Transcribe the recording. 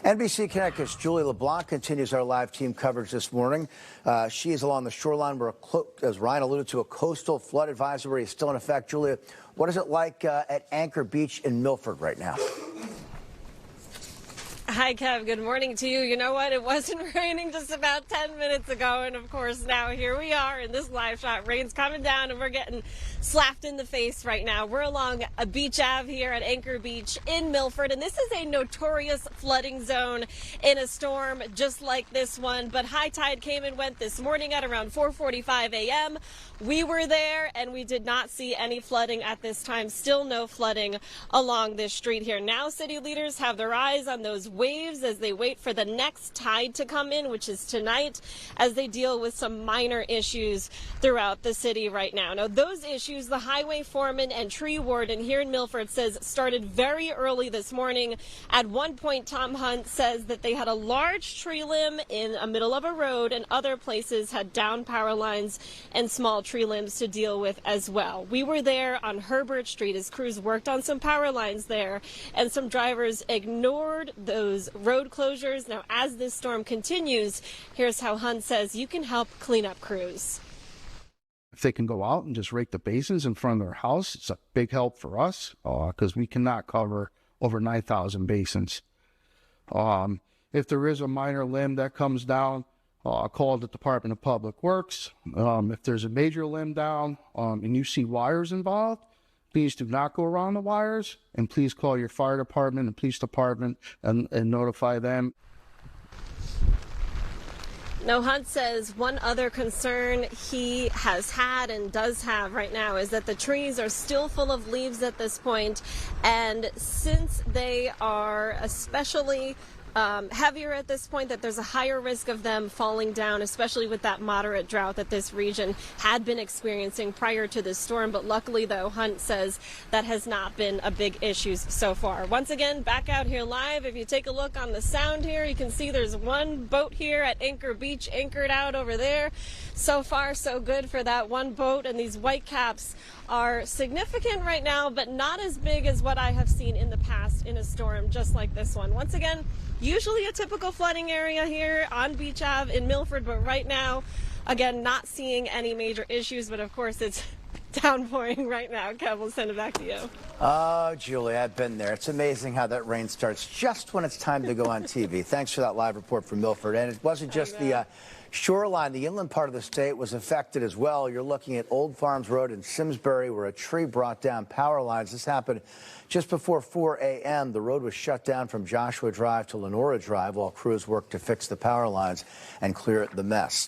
NBC Connecticut's Julie LeBlanc continues our live team coverage this morning. She is along the shoreline where, as Ryan alluded to, a coastal flood advisory is still in effect. Julia, what is it like at Anchor Beach in Milford right now? Hi, Kev. Good morning to you. You know what? It wasn't raining just about 10 minutes ago. And of course, now here we are in this live shot. Rain's coming down and we're getting slapped in the face right now. We're along a beach ave here at Anchor Beach in Milford. And this is a notorious flooding zone in a storm just like this one. But high tide came and went this morning at around 4:45 a.m. We were there and we did not see any flooding at this time. Still no flooding along this street here. Now city leaders have their eyes on those waves as they wait for the next tide to come in, which is tonight, as they deal with some minor issues throughout the city right now. Now, those issues, the highway foreman and tree warden here in Milford says started very early this morning. At one point, Tom Hunt says that they had a large tree limb in the middle of a road, and other places had down power lines and small tree limbs to deal with as well. We were there on Herbert Street as crews worked on some power lines there, and some drivers ignored those road closures. Now, as this storm continues, here's how Hunt says you can help clean up crews. If they can go out and just rake the basins in front of their house, it's a big help for us because we cannot cover over 9,000 basins. If there is a minor limb that comes down, call the Department of Public Works. If there's a major limb down and you see wires involved, please do not go around the wires, and please call your fire department and police department and notify them. Now, Hunt says one other concern he has had and does have right now is that the trees are still full of leaves at this point, and since they are especially heavier at this point, that there's a higher risk of them falling down, especially with that moderate drought that this region had been experiencing prior to this storm. But luckily, though, Hunt says that has not been a big issue so far. Once again, back out here live. If you take a look on the sound here, you can see there's one boat here at Anchor Beach anchored out over there. So far, so good for that one boat. And these white caps are significant right now, but not as big as what I have seen in the past in a storm just like this one. Once again, usually a typical flooding area here on Beach Ave in Milford, but right now, again, not seeing any major issues, but of course it's downpouring right now. Kev, we'll send it back to you. Oh, Julie, I've been there. It's amazing how that rain starts just when it's time to go on TV. Thanks for that live report from Milford. And it wasn't just the shoreline. The inland part of the state was affected as well. You're looking at Old Farms Road in Simsbury, where a tree brought down power lines. This happened just before 4 a.m. The road was shut down from Joshua Drive to Lenora Drive while crews worked to fix the power lines and clear the mess.